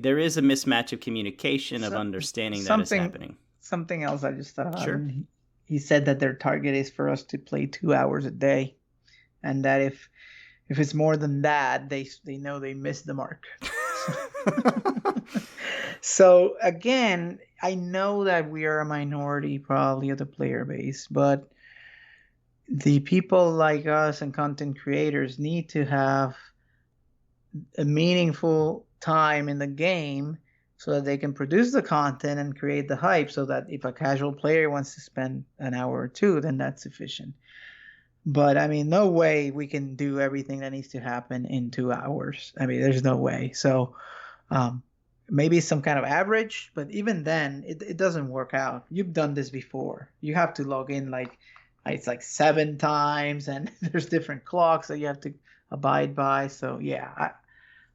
there is a mismatch of communication of so, understanding that is something happening. something else I just thought about. Sure. And he said that their target is for us to play 2 hours a day, and that if it's more than that, they know they missed the mark. So again, I know that we are a minority probably of the player base, but the people like us and content creators need to have a meaningful time in the game so that they can produce the content and create the hype so that if a casual player wants to spend an hour or two, then that's sufficient. But I mean, no way we can do everything that needs to happen in 2 hours. I mean, there's no way. So um, maybe some kind of average, but even then, it doesn't work out. You've done this before. You have to log in like it's like 7 times, and there's different clocks that you have to abide by. So yeah,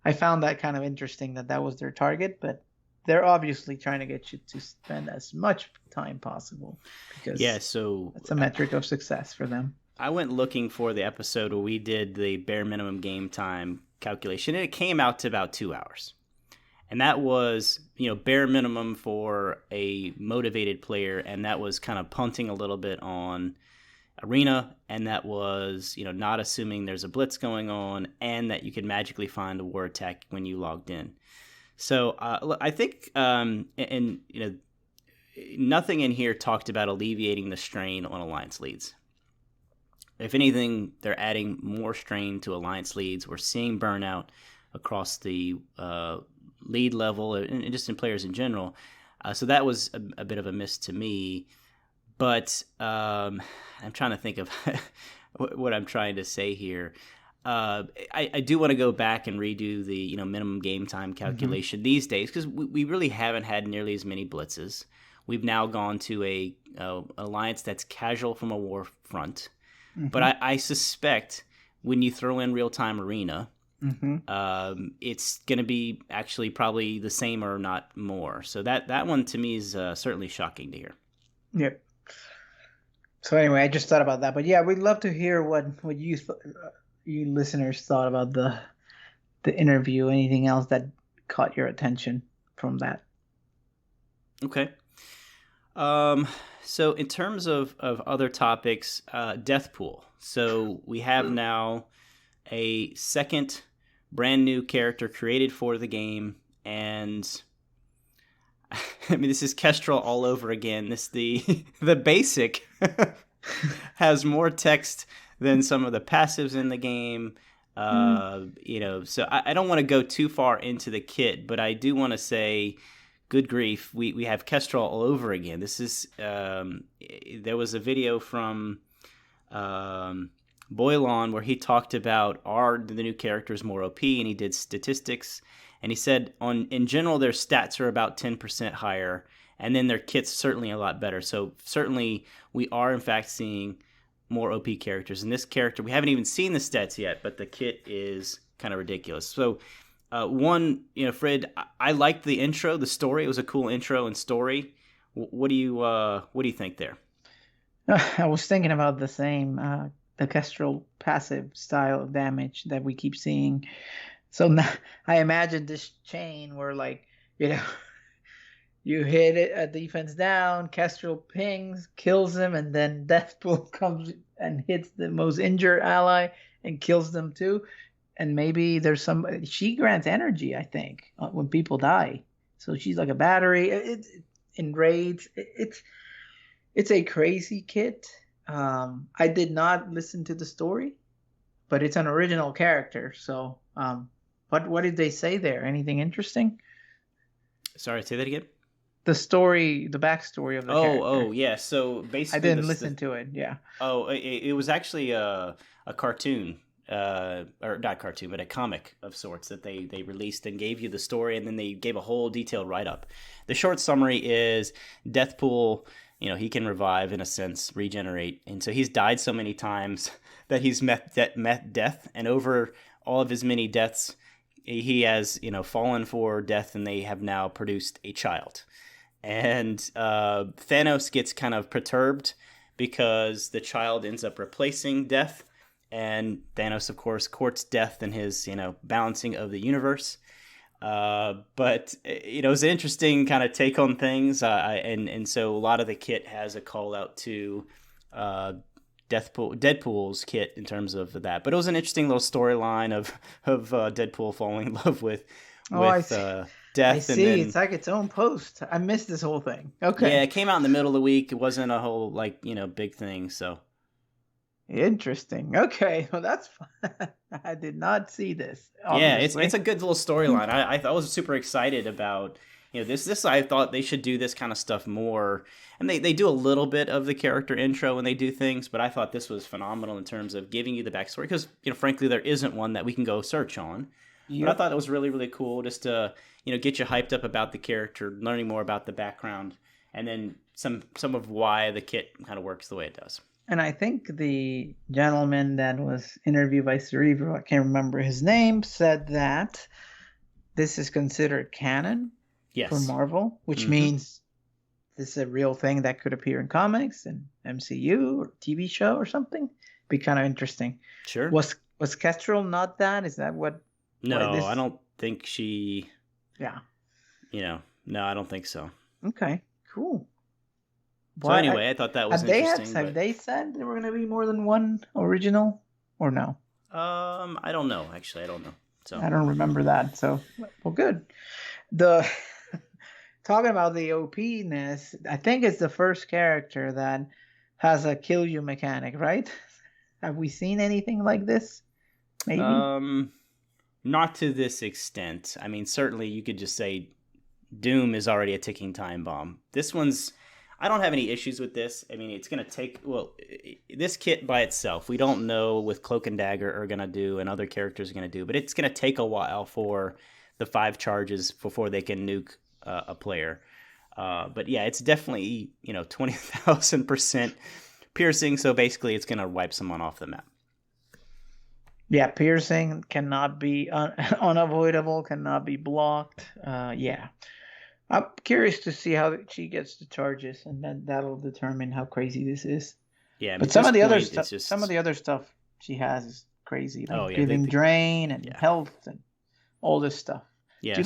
I found that kind of interesting that that was their target, but they're obviously trying to get you to spend as much time possible Yeah. because So that's a metric of success for them. I went looking for the episode where we did the bare minimum game time calculation, and it came out to about 2 hours. And that was, bare minimum for a motivated player, and that was kind of punting a little bit on arena, and that was, not assuming there's a blitz going on, and that you could magically find a war attack when you logged in. So I think, nothing in here talked about alleviating the strain on alliance leads. If anything, they're adding more strain to alliance leads. We're seeing burnout across the lead level and just in players in general. So that was a bit of a miss to me. But I'm trying to think of what I'm trying to say here. I do want to go back and redo the minimum game time calculation these days, because we really haven't had nearly as many blitzes. We've now gone to a alliance that's casual from a war front. But I suspect when you throw in real-time arena, it's going to be actually probably the same or not more. So that one to me is certainly shocking to hear. Yep. So anyway, I just thought about that. But yeah, we'd love to hear what you listeners thought about the interview. Anything else that caught your attention from that? Okay. So in terms of other topics, death pool. So we have now a second brand new character created for the game, and I mean, this is Kestrel all over again. The basic has more text than some of the passives in the game. So I don't want to go too far into the kit, but I do want to say, good grief, we have Kestrel all over again. This is there was a video from Boylon where he talked about the new characters more OP, and he did statistics, and he said in general their stats are about 10% higher, and then their kit's certainly a lot better. So certainly we are in fact seeing more OP characters. And this character, we haven't even seen the stats yet, but the kit is kind of ridiculous. So Frid, I liked the intro, the story. It was a cool intro and story. What do you think there? I was thinking about the same, the Kestrel passive style of damage that we keep seeing. So now I imagine this chain where, like, you hit it, a defense down, Kestrel pings, kills him, and then Deathpool comes and hits the most injured ally and kills them too. And maybe there's she grants energy, I think, when people die. So she's like a battery. It enraged. It's a crazy kit. I did not listen to the story, but it's an original character. So, what did they say there? Anything interesting? Sorry, say that again. The story, the backstory of the character. Oh, yeah. So basically, I didn't listen to it. Yeah. Oh, it was actually a cartoon, or not cartoon, but a comic of sorts that they released and gave you the story, and then they gave a whole detailed write up. The short summary is Deathpool. He can revive, in a sense, regenerate, and so he's died so many times that he's met death, and over all of his many deaths, he has fallen for death, and they have now produced a child. And Thanos gets kind of perturbed because the child ends up replacing Death, and Thanos, of course, courts Death in his balancing of the universe. But it was an interesting kind of take on things, and so a lot of the kit has a call out to Deadpool's kit in terms of that. But it was an interesting little storyline of Deadpool falling in love with Death. I see. And then, it's like its own post. I missed this whole thing. Okay. Yeah, it came out in the middle of the week. It wasn't a whole big thing. So interesting. Okay, well that's fun. I did not see this. Obviously. Yeah, it's a good little storyline. I was super excited about this. I thought they should do this kind of stuff more, and they do a little bit of the character intro when they do things. But I thought this was phenomenal in terms of giving you the backstory, because frankly there isn't one that we can go search on. Yep. But I thought it was really, really cool just to get you hyped up about the character, learning more about the background, and then some of why the kit kind of works the way it does. And I think the gentleman that was interviewed by Cerebro, I can't remember his name, said that this is considered canon for Marvel, which means this is a real thing that could appear in comics and MCU or TV show or something. Be kind of interesting. Sure. Was Kestrel not that? Is that what? No, I don't think she. Yeah. No, I don't think so. Okay, cool. So What anyway, I thought that was have they had? interesting, Have but they said there were going to be more than one original, or no? I don't know. Actually, I don't know. So I don't remember that. So, well, good. The talking about the OP-ness, I think it's the first character that has a kill you mechanic, right? Have we seen anything like this? Maybe. not to this extent. I mean, certainly you could just say Doom is already a ticking time bomb. This one's I don't have any issues with this. I mean, it's going to take this kit by itself. We don't know what Cloak and Dagger are going to do and other characters are going to do, but it's going to take a while for the 5 charges before they can nuke a player. But yeah, it's definitely 20,000% piercing. So basically, it's going to wipe someone off the map. Yeah, piercing cannot be unavoidable, cannot be blocked. Yeah. I'm curious to see how she gets the charges, and then that'll determine how crazy this is. Yeah, I mean, But at this point, it's just some of the other stuff she has is crazy, oh like yeah, giving drain and yeah. health and all this stuff. Yeah. Do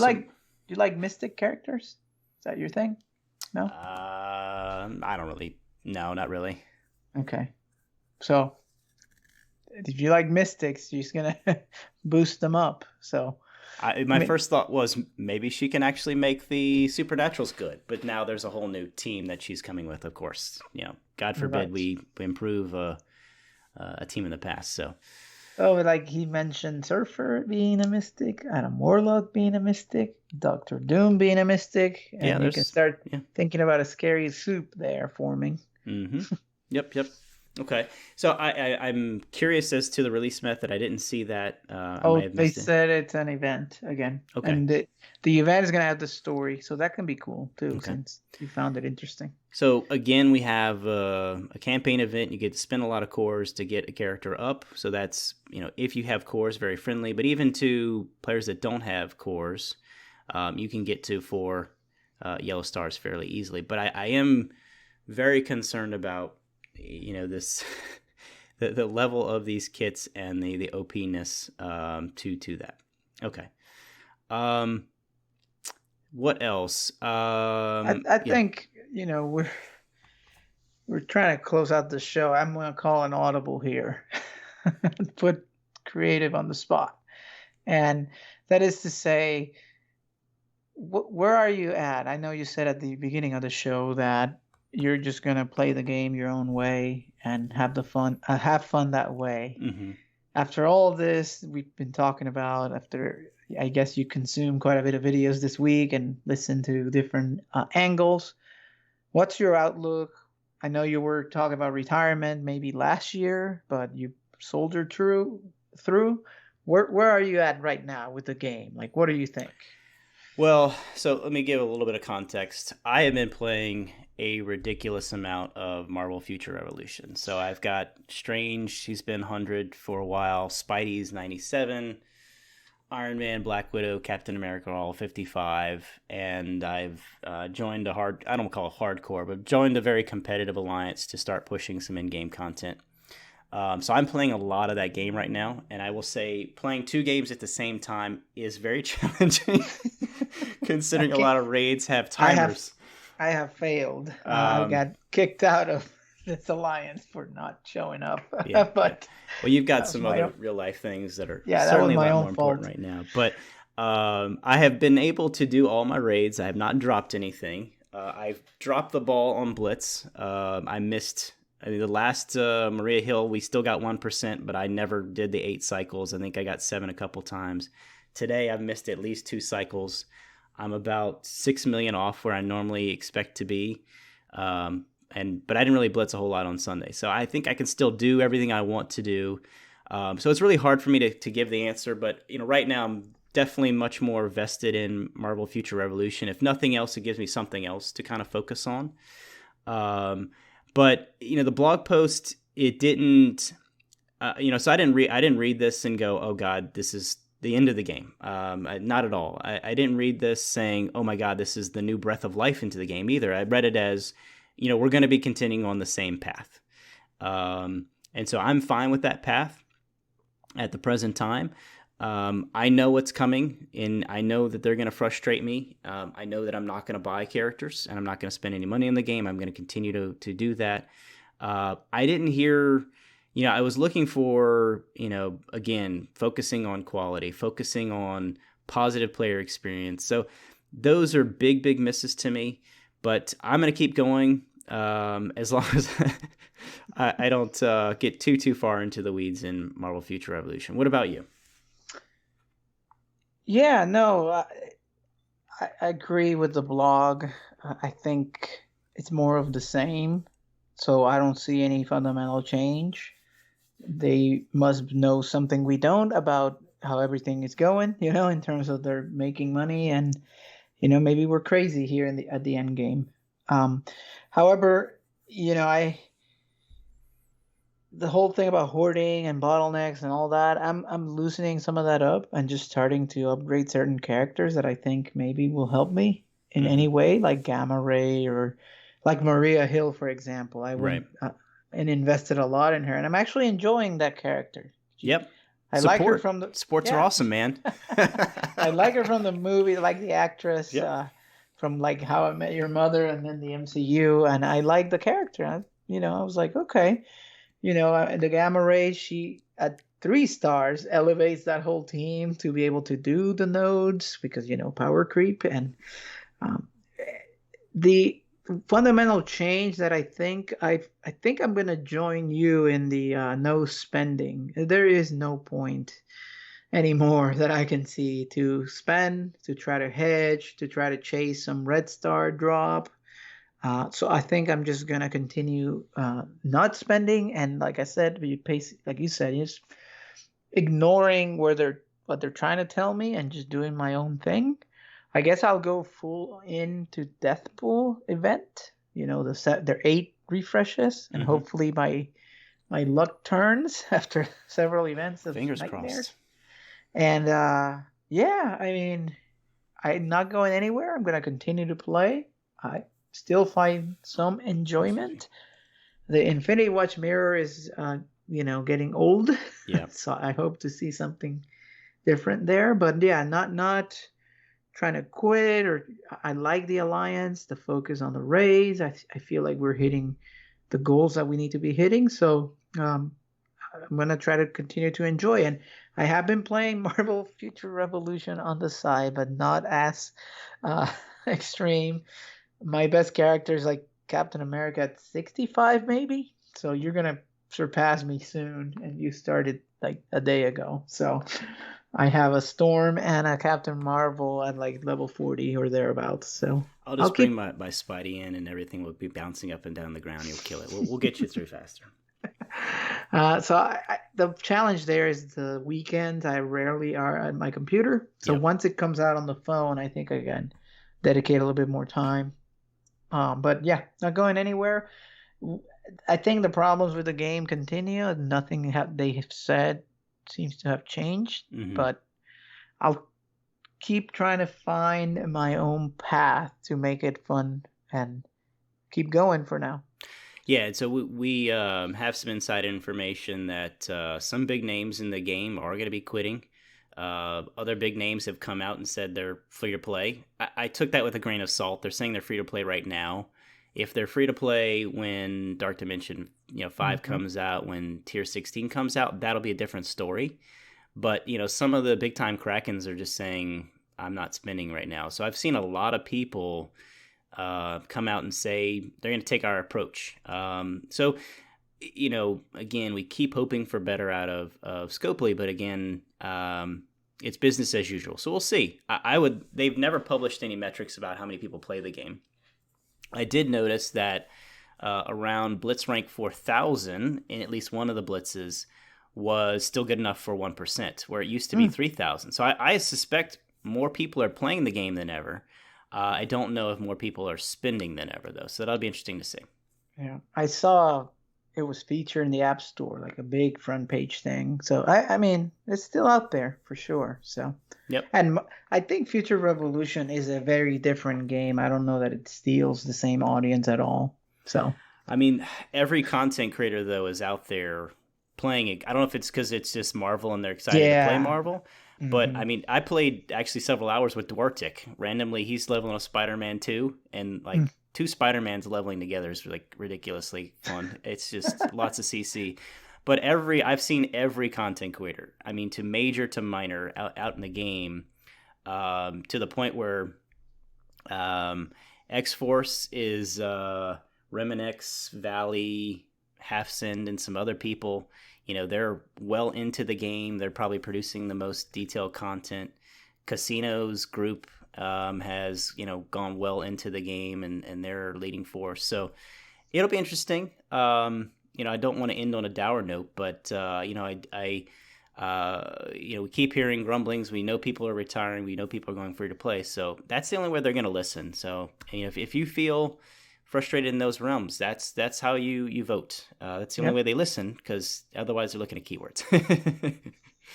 you like mystic characters? Is that your thing? No. I don't really. No, not really. Okay. So if you like mystics, you're just gonna boost them up. So My first thought was maybe she can actually make the Supernaturals good, but now there's a whole new team that she's coming with. Of course, God forbid we improve a team in the past. So, like he mentioned, Surfer being a mystic, Adam Warlock being a mystic, Doctor Doom being a mystic, and you can start thinking about a scary soup there forming. Mm-hmm. Yep. Okay, so I'm curious as to the release method. I didn't see that. They said it's an event again. Okay, and the event is going to have the story, so that can be cool too, since you found it interesting. So again, we have a campaign event. You get to spend a lot of cores to get a character up. So that's if you have cores, very friendly. But even to players that don't have cores, you can get to 4 yellow stars fairly easily. But I am very concerned about this the level of these kits and the OP-ness to that. Okay. What else? I think we're trying to close out the show. I'm going to call an audible here. Put creative on the spot. And that is to say, where are you at? I know you said at the beginning of the show that you're just going to play the game your own way and have fun that way. Mm-hmm. After all this we've been talking about, I guess you consume quite a bit of videos this week and listen to different angles. What's your outlook? I know you were talking about retirement maybe last year, but you soldiered through. Where are you at right now with the game? Like, what do you think? Well, so let me give a little bit of context. I have been playing a ridiculous amount of Marvel Future Revolution. So I've got Strange, he's been 100 for a while, Spidey's 97, Iron Man, Black Widow, Captain America are all 55, and I've joined I don't call it hardcore, but joined a very competitive alliance to start pushing some in-game content. So I'm playing a lot of that game right now, and I will say playing 2 games at the same time is very challenging, considering a lot of raids have timers. I have failed. I got kicked out of this alliance for not showing up. Yeah, but well, you've got some other real life things that are certainly a lot more important right now. But I have been able to do all my raids. I have not dropped anything. I've dropped the ball on Blitz. I missed. The last Maria Hill, we still got 1%, but I never did the 8 cycles. I think I got 7 a couple times. Today, I've missed at least 2 cycles. I'm about 6 million off where I normally expect to be. But I didn't really blitz a whole lot on Sunday. So I think I can still do everything I want to do. So it's really hard for me to give the answer. But right now, I'm definitely much more vested in Marvel Future Revolution. If nothing else, it gives me something else to kind of focus on. But the blog post, it didn't, so I didn't read this and go, oh God, this is the end of the game. Not at all. I didn't read this saying, oh my God, this is the new breath of life into the game either. I read it as, we're going to be continuing on the same path. And so I'm fine with that path at the present time. I know what's coming, and I know that they're going to frustrate me. I know that I'm not going to buy characters, and I'm not going to spend any money in the game. I'm going to continue to do that. I didn't hear, I was looking for, again, focusing on quality, focusing on positive player experience. So those are big, big misses to me, but I'm going to keep going as long as I don't get too far into the weeds in Marvel Future Revolution. What about you? Yeah, no, I agree with the blog. I think it's more of the same. So I don't see any fundamental change. They must know something we don't about how everything is going, in terms of their making money, and maybe we're crazy here at the end game. However, I the whole thing about hoarding and bottlenecks and all that, I'm loosening some of that up and just starting to upgrade certain characters that I think maybe will help me in any way, like Gamma Ray or like Maria Hill, for example. I Right. went and invested a lot in her, and I'm actually enjoying that character. Yep. I like her from the sports are awesome, man. I like her from the movie, like the actress from like How I Met Your Mother and then the MCU, and I like the character. I was like, okay. The Gamma Ray, she at 3 stars elevates that whole team to be able to do the nodes because power creep, and um, the fundamental change that I think I'm gonna join you in the no spending. There is no point anymore that I can see to spend, to try to hedge, to try to chase some red star drop. So I think I'm just gonna continue not spending, and like I said, like you said, just ignoring what they're trying to tell me and just doing my own thing. I guess I'll go full into Deathpool event. There are 8 refreshes, and hopefully my luck turns after several events of Fingers nightmares. crossed. And yeah, I mean, I'm not going anywhere. I'm gonna continue to play. I still find some enjoyment. The Infinity Watch mirror is, getting old. Yeah. So I hope to see something different there. But yeah, not trying to quit, or I like the alliance, the focus on the rays. I feel like we're hitting the goals that we need to be hitting. So I'm gonna try to continue to enjoy. And I have been playing Marvel Future Revolution on the side, but not as extreme. My best character is like Captain America at 65, maybe. So you're gonna surpass me soon, and you started like a day ago. So I have a Storm and a Captain Marvel at like level 40 or thereabouts. So I'll just bring my Spidey in, and everything will be bouncing up and down the ground. You'll kill it. We'll get you through faster. So the challenge there is the weekends. I rarely are at my computer. So once it comes out on the phone, I think I can dedicate a little bit more time. But yeah, not going anywhere. I think the problems with the game continue. Nothing they have said seems to have changed. But I'll keep trying to find my own path to make it fun and keep going for now. Yeah, and so we have some inside information that some big names in the game are going to be quitting. Other big names have come out and said they're free to play. I took that with a grain of salt. They're saying they're free to play right now. If they're free to play when Dark Dimension 5 comes out, when Tier 16 comes out, that'll be a different story. But some of the big time Krakens are just saying I'm not spending right now. So I've seen a lot of people come out and say they're going to take our approach. So again, we keep hoping for better out of Scopely, but again, it's business as usual. So we'll see. They've never published any metrics about how many people play the game. I did notice that around Blitz rank 4,000 in at least one of the blitzes was still good enough for 1%, where it used to be 3,000. So I suspect more people are playing the game than ever. I don't know if more people are spending than ever, though. So that'll be interesting to see. Yeah, I saw it was featured in the App Store, like a big front page thing. So I mean, it's still out there for sure. So and I think Future Revolution is a very different game. I don't know that it steals the same audience at all. So I mean, every content creator though is out there playing it. I don't know if it's because it's just Marvel and they're excited to play Marvel. But I Hmm. mean, I played actually several hours with Dwartik. Randomly, he's leveling a Spider-Man 2, and like two Spider-Mans leveling together is like ridiculously fun. It's just lots of CC. But I've seen every content creator. I mean, to major to minor out in the game, to the point where um, X Force is Reminex, Valley, Half Send, and some other people. They're well into the game. They're probably producing the most detailed content. Casino's group has gone well into the game, and they're leading force. So it'll be interesting. I don't want to end on a dour note, but we keep hearing grumblings. We know people are retiring. We know people are going free to play. So that's the only way they're going to listen. So if you feel frustrated in those realms, that's how you vote. That's the only Yep. way they listen, because otherwise they're looking at keywords.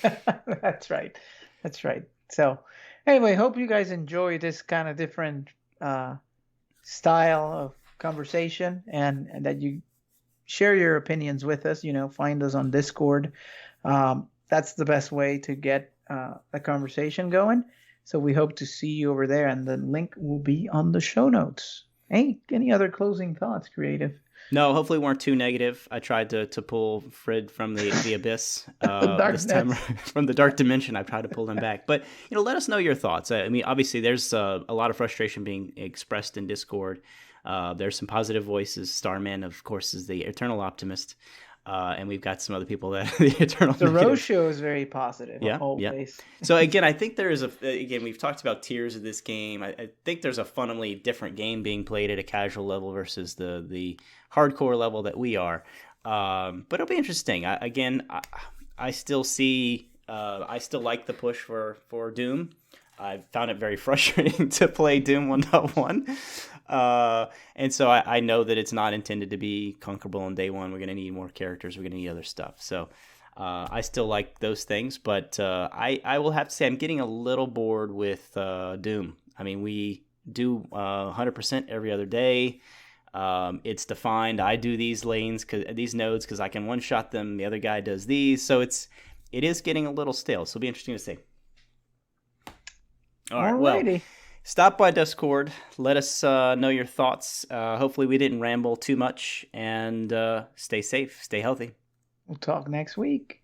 That's right. That's right. So, anyway, hope you guys enjoy this kind of different uh, style of conversation, and that you share your opinions with us. Find us on Discord. That's the best way to get a conversation going. So we hope to see you over there, and the link will be on the show notes. Hey, any other closing thoughts, Creative? No, hopefully we weren't too negative. I tried to pull Frid from the abyss this time Darkness. from the dark dimension. I tried to pull him back, but let us know your thoughts. I mean, obviously there's a lot of frustration being expressed in Discord. There's some positive voices. Starman, of course, is the eternal optimist, and we've got some other people that are the eternal The Rose negative. Show is very positive, Yeah, yeah. always. So again, I think there is we've talked about tiers of this game. I think there's a fundamentally different game being played at a casual level versus the hardcore level that we are. But it'll be interesting. I still see. I still like the push for Doom. I found it very frustrating to play Doom 1.1. And so I know that it's not intended to be conquerable on day one. We're going to need more characters. We're going to need other stuff. So I still like those things, but I will have to say I'm getting a little bored with Doom. I mean, we do 100% every other day. It's defined. I do these lanes, these nodes, because I can one shot them. The other guy does these, so it is getting a little stale. So it'll be interesting to see. All right. Well, Alrighty. stop by Discord. Let us know your thoughts. Hopefully, we didn't ramble too much, and stay safe, stay healthy. We'll talk next week.